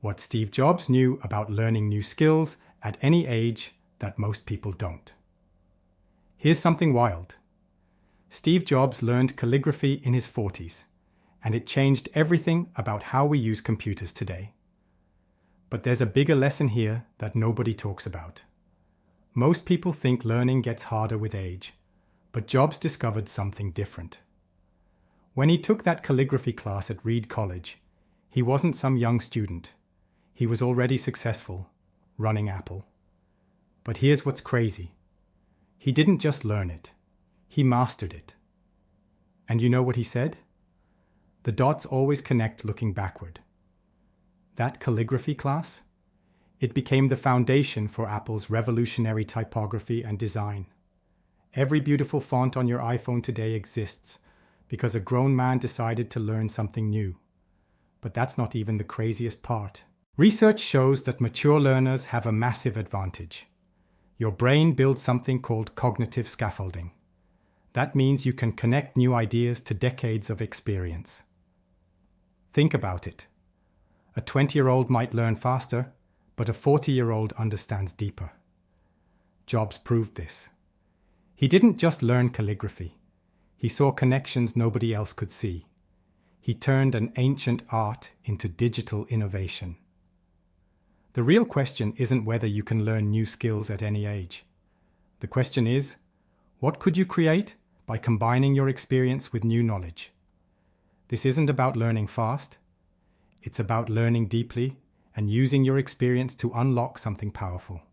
What Steve Jobs knew about learning new skills at any age that most people don't. Here's something wild. Steve Jobs learned calligraphy in his 40s, and it changed everything about how we use computers today. But there's a bigger lesson here that nobody talks about. Most people think learning gets harder with age, but Jobs discovered something different. When he took that calligraphy class at Reed College, he wasn't some young student. He was already successful, running Apple. But here's what's crazy. He didn't just learn it. He mastered it. And you know what he said? The dots always connect looking backward. That calligraphy class? It became the foundation for Apple's revolutionary typography and design. Every beautiful font on your iPhone today exists because a grown man decided to learn something new. But that's not even the craziest part. Research shows that mature learners have a massive advantage. Your brain builds something called cognitive scaffolding. That means you can connect new ideas to decades of experience. Think about it. A 20-year-old might learn faster, but a 40-year-old understands deeper. Jobs proved this. He didn't just learn calligraphy. He saw connections nobody else could see. He turned an ancient art into digital innovation. The real question isn't whether you can learn new skills at any age. The question is, what could you create by combining your experience with new knowledge? This isn't about learning fast. It's about learning deeply and using your experience to unlock something powerful.